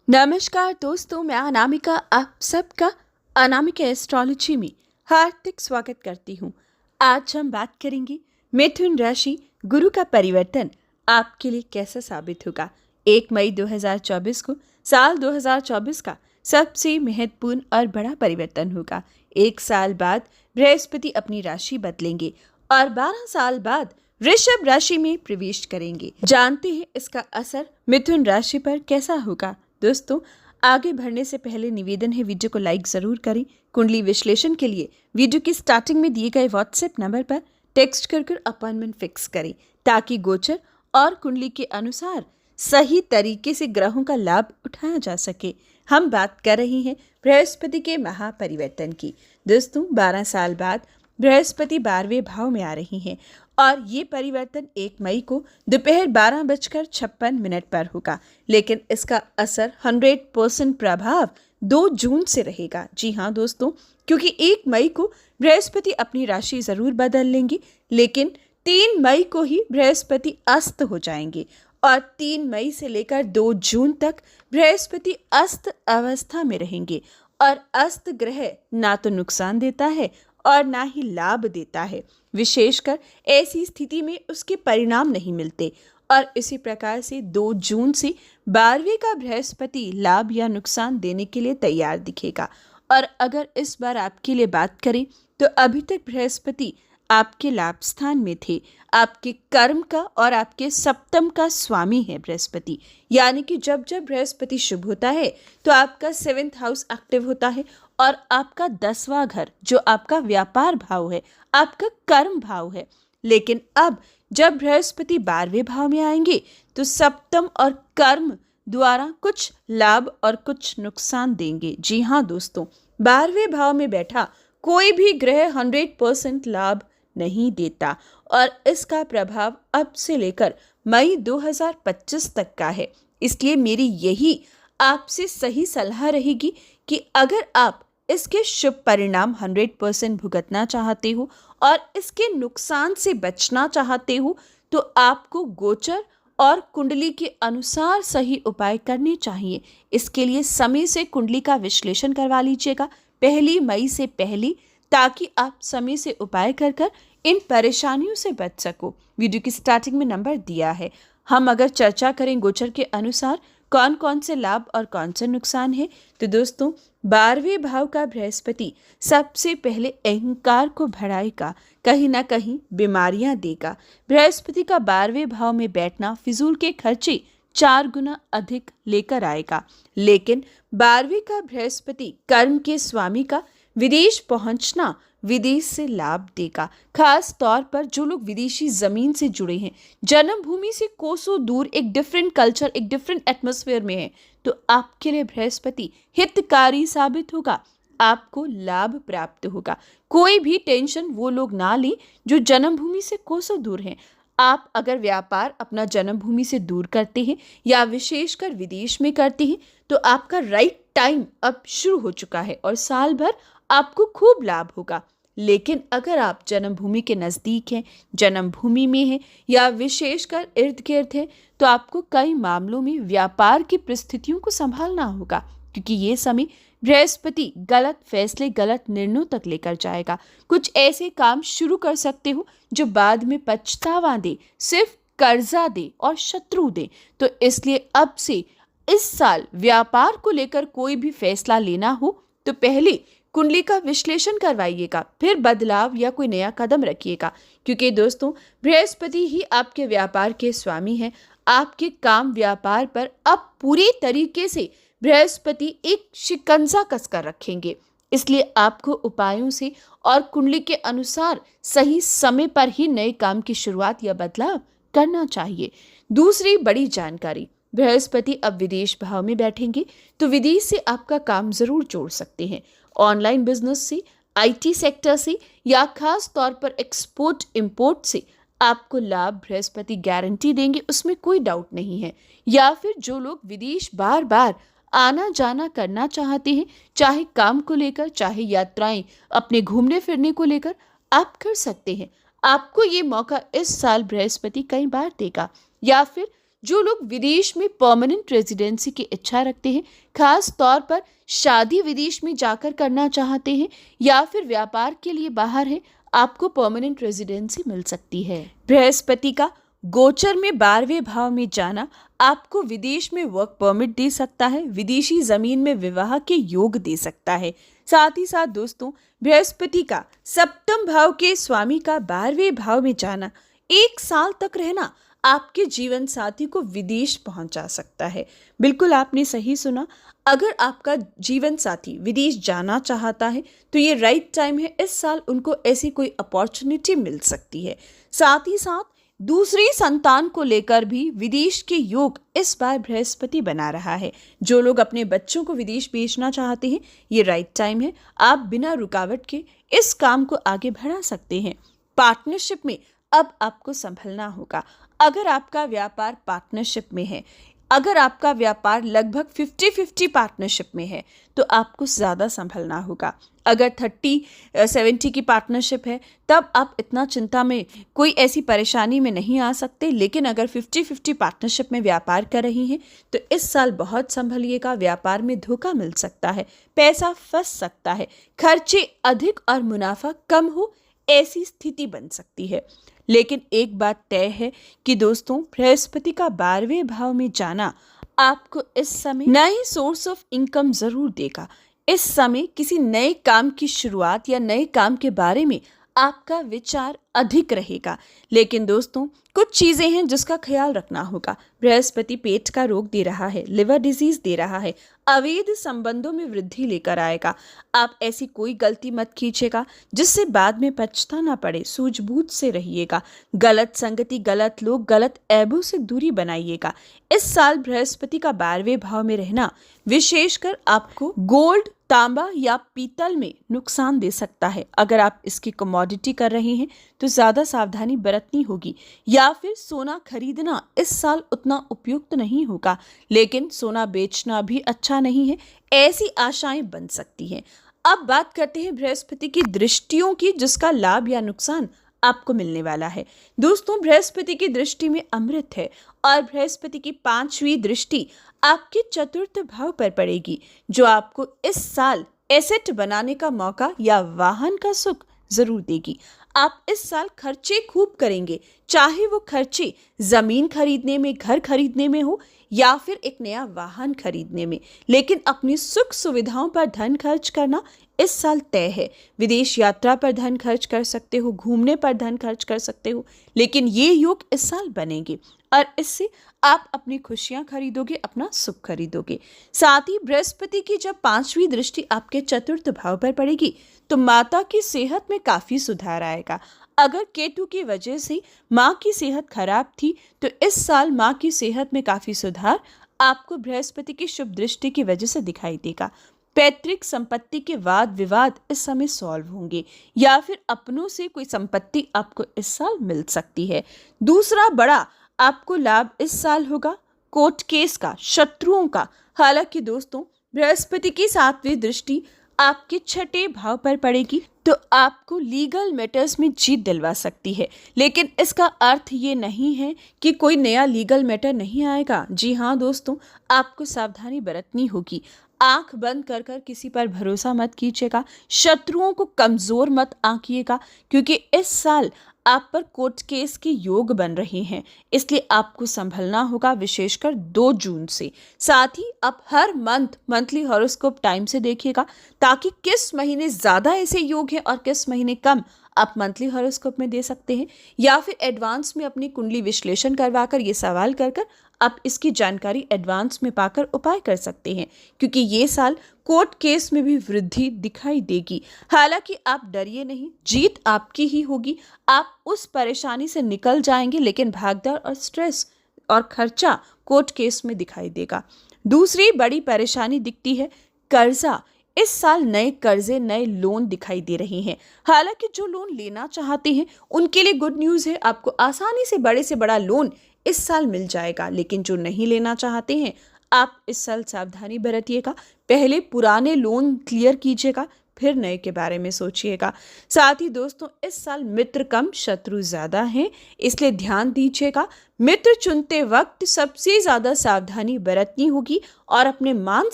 नमस्कार दोस्तों, मैं अनामिका आप सबका अनामिका एस्ट्रोलॉजी में हार्दिक स्वागत करती हूँ। आज हम बात करेंगे मिथुन राशि गुरु का परिवर्तन आपके लिए कैसा साबित होगा। 1 मई 2024 को साल 2024 का सबसे महत्वपूर्ण और बड़ा परिवर्तन होगा। 1 साल बाद बृहस्पति अपनी राशि बदलेंगे और 12 साल बाद वृषभ राशि में प्रवेश करेंगे। जानते हैं इसका असर मिथुन राशि पर कैसा होगा। दोस्तों, आगे बढ़ने से पहले निवेदन है, वीडियो को लाइक जरूर करें। कुंडली विश्लेषण के लिए वीडियो की स्टार्टिंग में दिए गए व्हाट्सएप नंबर पर टेक्स्ट कर अपॉइंटमेंट फिक्स करें ताकि गोचर और कुंडली के अनुसार सही तरीके से ग्रहों का लाभ उठाया जा सके। हम बात कर रहे हैं बृहस्पति के महापरिवर्तन की। दोस्तों, 12 साल बाद बृहस्पति 12वें भाव में आ रही हैं और ये परिवर्तन 1 मई को दोपहर 12:56 पर होगा, लेकिन इसका असर 100% प्रभाव 2 जून से रहेगा। जी हाँ दोस्तों, क्योंकि 1 मई को बृहस्पति अपनी राशि जरूर बदल लेंगे, लेकिन 3 मई को ही बृहस्पति अस्त हो जाएंगे और 3 मई से लेकर 2 जून तक बृहस्पति अस्त अवस्था में रहेंगे। और अस्त ग्रह ना तो नुकसान देता है और ना ही लाभ देता है। विशेषकर ऐसी स्थिति में उसके परिणाम नहीं मिलते और इसी प्रकार से 2 जून से 12वें का बृहस्पति लाभ या नुकसान देने के लिए तैयार दिखेगा। और अगर इस बार आपके लिए बात करें तो अभी तक बृहस्पति आपके लाभ स्थान में थे। आपके कर्म का और आपके सप्तम का स्वामी है बृहस्पति, यानी कि जब जब बृहस्पति शुभ होता है तो आपका 7th हाउस एक्टिव होता है और आपका 10वां घर जो आपका व्यापार भाव है, आपका कर्म भाव है। लेकिन अब जब बृहस्पति 12वें भाव में आएंगे तो सप्तम और कर्म द्वारा कुछ लाभ और कुछ नुकसान देंगे। जी हाँ दोस्तों, 12वें भाव में बैठा कोई भी ग्रह 100% लाभ नहीं देता और इसका प्रभाव अब से लेकर मई 2025 तक का है। इसलिए मेरी यही आपसे सही सलाह रहेगी कि अगर आप इसके शुभ परिणाम 100% भुगतना चाहते हो और इसके नुकसान से बचना चाहते हो तो आपको गोचर और कुंडली के अनुसार सही उपाय करने चाहिए। इसके लिए समय से कुंडली का विश्लेषण करवा लीजिएगा 1 मई से पहले, ताकि आप समय से उपाय कर इन परेशानियों से बच सको। वीडियो की स्टार्टिंग में नंबर दिया है। हम अगर चर्चा करें गोचर के अनुसार कौन कौन से लाभ और कौन से नुकसान है, तो दोस्तों 12वें भाव का बृहस्पति सबसे पहले अहंकार को बढ़ाएगा, कहीं ना कहीं बीमारियां देगा। बृहस्पति का 12वें भाव में बैठना फिजूल के खर्चे 4 गुना अधिक लेकर आएगा। लेकिन 12वें का बृहस्पति कर्म के स्वामी का विदेश पहुंचना विदेश से लाभ देगा। खास तौर पर जो लोग विदेशी जमीन से जुड़े हैं, जन्मभूमि से कोसों दूर एक डिफरेंट कल्चर, एक डिफरेंट एटमॉस्फेयर में है, तो आपके लिए बृहस्पति हितकारी साबित होगा। आपको लाभ प्राप्त होगा। कोई भी टेंशन वो लोग ना ले जो जन्मभूमि से कोसों दूर हैं। आप अगर व्यापार अपना जन्मभूमि से दूर करते हैं या विशेषकर विदेश में करते हैं तो आपका राइट टाइम अब शुरू हो चुका है और साल भर आपको खूब लाभ होगा। लेकिन अगर आप जन्मभूमि के नज़दीक हैं, जन्मभूमि में हैं या विशेषकर इर्द गिर्द हैं, तो आपको कई मामलों में व्यापार की परिस्थितियों को संभालना होगा, क्योंकि ये समय बृहस्पति गलत फैसले, गलत निर्णयों तक लेकर जाएगा। कुछ ऐसे काम शुरू कर सकते हो जो बाद में पछतावा दे, सिर्फ कर्जा दे और शत्रु दे। तो इसलिए अब से इस साल व्यापार को लेकर कोई भी फैसला लेना हो तो पहले कुंडली का विश्लेषण करवाइएगा, फिर बदलाव या कोई नया कदम रखिएगा, क्योंकि दोस्तों बृहस्पति ही आपके व्यापार के स्वामी हैं। आपके काम व्यापार पर अब पूरी तरीके से बृहस्पति एक शिकंजा कसकर रखेंगे। इसलिए आपको उपायों से और कुंडली के अनुसार सही समय पर ही नए काम की शुरुआत या बदलाव करना चाहिए। दूसरी बड़ी जानकारी, बृहस्पति अब विदेश भाव में बैठेंगे तो विदेश से आपका काम जरूर जोड़ सकते हैं। ऑनलाइन बिजनेस से, आईटी सेक्टर से या खास तौर पर एक्सपोर्ट इंपोर्ट से आपको लाभ बृहस्पति गारंटी देंगे, उसमें कोई डाउट नहीं है। या फिर जो लोग विदेश बार बार आना जाना करना चाहते हैं, चाहे काम को लेकर, चाहे यात्राएं अपने घूमने फिरने को लेकर, आप कर सकते हैं। आपको ये मौका इस साल बृहस्पति कई बार देगा। या फिर जो लोग विदेश में परमानेंट रेजिडेंसी की इच्छा रखते हैं, खास तौर पर शादी विदेश में जाकर करना चाहते हैं या फिर व्यापार के लिए बाहर है, आपको परमानेंट रेजिडेंसी मिल सकती है। बृहस्पति का गोचर में 12वें भाव में जाना आपको विदेश में वर्क परमिट दे सकता है, विदेशी जमीन में विवाह के योग दे सकता है। साथ ही साथ दोस्तों, बृहस्पति का सप्तम भाव के स्वामी का 12वें भाव में जाना 1 साल तक रहना आपके जीवन साथी को विदेश पहुंचा सकता है। बिल्कुल आपने सही सुना, अगर आपका जीवन साथी विदेश जाना चाहता है तो ये राइट टाइम है। इस साल उनको ऐसी कोई अपॉर्चुनिटी मिल सकती है। साथ ही साथ दूसरी संतान को लेकर भी विदेश के योग इस बार बृहस्पति बना रहा है। जो लोग अपने बच्चों को विदेश भेजना चाहते हैं, ये राइट टाइम है। आप बिना रुकावट के इस काम को आगे बढ़ा सकते हैं। पार्टनरशिप में अब आपको संभलना होगा। अगर आपका व्यापार पार्टनरशिप में है, अगर आपका व्यापार लगभग 50-50 पार्टनरशिप में है, तो आपको ज़्यादा संभलना होगा। अगर 30-70 की पार्टनरशिप है, तब आप इतना चिंता में, कोई ऐसी परेशानी में नहीं आ सकते। लेकिन अगर 50-50 पार्टनरशिप में व्यापार कर रही हैं, तो इस साल बहुत संभलिएगा। व्यापार में धोखा मिल सकता है, पैसा फंस सकता है, खर्चे अधिक और मुनाफा कम हो, ऐसी स्थिति बन सकती है। लेकिन एक बात तय है कि दोस्तों, बृहस्पति का 12वें भाव में जाना आपको इस समय नए सोर्स ऑफ इनकम जरूर देगा। इस समय किसी नए काम की शुरुआत या नए काम के बारे में आपका विचार अधिक रहेगा। लेकिन दोस्तों, कुछ चीजें हैं जिसका ख्याल रखना होगा। बृहस्पति पेट का रोग दे रहा है, लिवर डिजीज दे रहा है, अवैध संबंधों में वृद्धि लेकर आएगा। आप ऐसी कोई गलती मत कीजिएगा जिससे बाद में पछताना पड़े। सूझबूझ से रहिएगा। गलत संगति, गलत लोग, गलत ऐबों से दूरी बनाइएगा। इस साल बृहस्पति का 12वें भाव में रहना विशेषकर आपको गोल्ड, तांबा या पीतल में नुकसान दे सकता है। अगर आप इसकी कमोडिटी कर रहे हैं तो ज्यादा सावधानी बरतनी होगी। या फिर सोना खरीदना इस साल उतना उपयुक्त नहीं होगा, लेकिन सोना बेचना भी अच्छा नहीं है, ऐसी आशाएं बन सकती हैं। अब बात करते हैं बृहस्पति की दृष्टियों की, जिसका लाभ या नुकसान आपको मिलने वाला है। दोस्तों, बृहस्पति की दृष्टि में अमृत है और बृहस्पति की 5वीं दृष्टि आपके 4th भाव पर पड़ेगी, जो आपको इस साल एसेट बनाने का मौका या वाहन का सुख जरूर देगी। आप इस साल खर्चे खूब करेंगे, चाहे वो खर्चे जमीन खरीदने में, घर खरीदने में हो या फिर एक नया वाहन खरीदने में। लेकिन अपनी सुख सुविधाओं पर धन खर्च करना इस साल तय है। विदेश यात्रा पर धन खर्च कर सकते हो, घूमने पर धन खर्च कर सकते हो, लेकिन ये योग इस साल बनेंगे और इससे आप अपनी खुशियां खरीदोगे, अपना सुख खरीदोगे। साथ ही बृहस्पति की जब 5वीं दृष्टि आपके 4th भाव पर पड़ेगी तो माता की सेहत में काफी सुधार आएगा। अगर केतु की वजह से माँ की सेहत खराब थी तो इस साल माँ की सेहत में काफी सुधार आपको बृहस्पति की शुभ दृष्टि की वजह से दिखाई देगा। पैतृक संपत्ति के वाद विवाद इस समय सॉल्व होंगे या फिर अपनों से कोई संपत्ति आपको इस साल मिल सकती है। दूसरा बड़ा आपको लाभ इस साल होगा कोर्ट केस का, शत्रुओं का। हालांकि दोस्तों, बृहस्पति की 7वीं दृष्टि आपके 6ठे भाव पर पड़ेगी तो आपको लीगल मैटर्स में जीत दिलवा सकती है। लेकिन इसका अर्थ ये नहीं है कि कोई नया लीगल मैटर नहीं आएगा। जी हाँ दोस्तों, आपको सावधानी बरतनी होगी। आंख बंद कर कर किसी पर भरोसा मत कीजिएगा, शत्रुओं को कमजोर मत आंकिएगा, क्योंकि इस साल आप पर कोर्ट केस के योग बन रहे हैं, इसलिए आपको संभलना होगा, विशेषकर 2 जून से। साथ ही आप हर मंथली हॉरोस्कोप टाइम से देखिएगा ताकि किस महीने ज्यादा ऐसे योग हैं और किस महीने कम आप मंथली हॉरोस्कोप में दे सकते हैं, या फिर एडवांस में अपनी कुंडली विश्लेषण करवाकर ये सवाल कर कर आप इसकी जानकारी एडवांस में पाकर उपाय कर सकते हैं, क्योंकि ये साल कोर्ट केस में भी वृद्धि दिखाई देगी। हालांकि आप डरिए नहीं, जीत आपकी ही होगी। आप उस परेशानी से निकल जाएंगे, लेकिन भागदौड़ और स्ट्रेस और खर्चा कोर्ट केस में दिखाई देगा। दूसरी बड़ी परेशानी दिखती है कर्जा। इस साल नए कर्जे, नए लोन दिखाई दे रहे हैं। हालांकि जो लोन लेना चाहते हैं उनके लिए गुड न्यूज़ है, आपको आसानी से बड़ा लोन इस साल मिल जाएगा। लेकिन जो नहीं लेना चाहते हैं, आप इस साल सावधानी बरतिएगा। पहले पुराने लोन क्लियर कीजिएगा, फिर नए के बारे में सोचिएगा। साथ ही दोस्तों, इस साल मित्र कम शत्रु ज्यादा हैं, इसलिए ध्यान दीजिएगा। मित्र चुनते वक्त सबसे ज्यादा सावधानी बरतनी होगी और अपने मान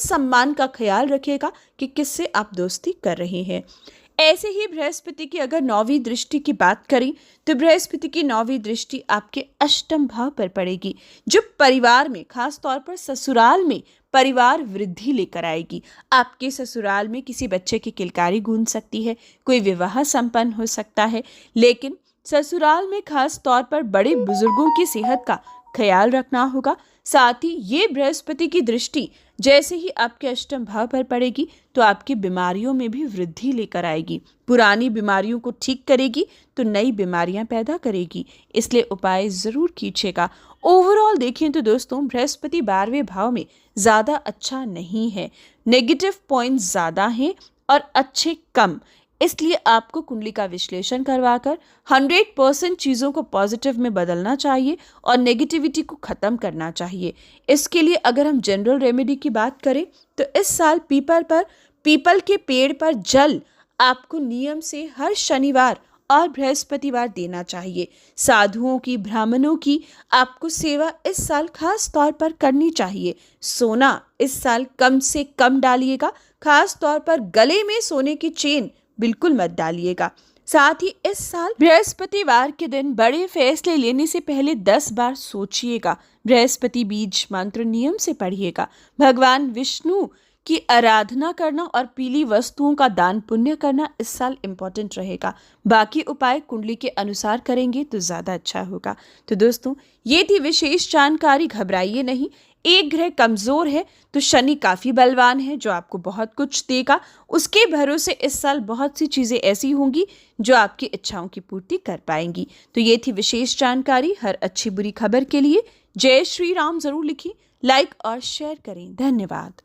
सम्मान का ख्याल रखिएगा कि किससे आप दोस्ती कर रहे हैं। ऐसे ही बृहस्पति की अगर 9वीं दृष्टि की बात करें तो बृहस्पति की 9वीं दृष्टि आपके अष्टम भाव पर पड़ेगी, जो परिवार में, खास तौर पर ससुराल में परिवार वृद्धि लेकर आएगी। आपके ससुराल में किसी बच्चे की किलकारी गूंज सकती है, कोई विवाह संपन्न हो सकता है, लेकिन ससुराल में खास तौर पर बड़े बुजुर्गों की सेहत का ख्याल रखना होगा। साथ ही ये बृहस्पति की दृष्टि जैसे ही आपके अष्टम भाव पर पड़ेगी तो आपकी बीमारियों में भी वृद्धि लेकर आएगी। पुरानी बीमारियों को ठीक करेगी तो नई बीमारियां पैदा करेगी, इसलिए उपाय जरूर कीजिएगा। ओवरऑल देखें तो दोस्तों, बृहस्पति 12वें भाव में ज़्यादा अच्छा नहीं है, नेगेटिव पॉइंट्स ज़्यादा हैं और अच्छे कम। इसलिए आपको कुंडली का विश्लेषण करवाकर 100% चीज़ों को पॉजिटिव में बदलना चाहिए और नेगेटिविटी को ख़त्म करना चाहिए। इसके लिए अगर हम जनरल रेमेडी की बात करें तो इस साल पीपल के पेड़ पर जल आपको नियम से हर शनिवार और बृहस्पतिवार देना चाहिए। साधुओं की, ब्राह्मणों की आपको सेवा इस साल खास तौर पर करनी चाहिए। सोना इस साल कम से कम डालिएगा, खास तौर पर गले में सोने की चेन बिल्कुल मत डालिएगा। साथ ही इस साल बृहस्पतिवार के दिन बड़े फैसले लेने से पहले 10 बार सोचिएगा। बृहस्पति बीज मंत्र नियम से पढ़िएगा। भगवान विष्णु की आराधना करना और पीली वस्तुओं का दान पुण्य करना इस साल इम्पोर्टेंट रहेगा। बाकी उपाय कुंडली के अनुसार करेंगे तो ज़्यादा अच्छा होगा। तो दोस्तों, ये थी विशेष जानकारी। घबराइए नहीं, एक ग्रह कमज़ोर है तो शनि काफ़ी बलवान है जो आपको बहुत कुछ देगा। उसके भरोसे इस साल बहुत सी चीज़ें ऐसी होंगी जो आपकी इच्छाओं की पूर्ति कर पाएंगी। तो ये थी विशेष जानकारी। हर अच्छी बुरी खबर के लिए जय श्री राम ज़रूर लिखिए, लाइक और शेयर करें। धन्यवाद।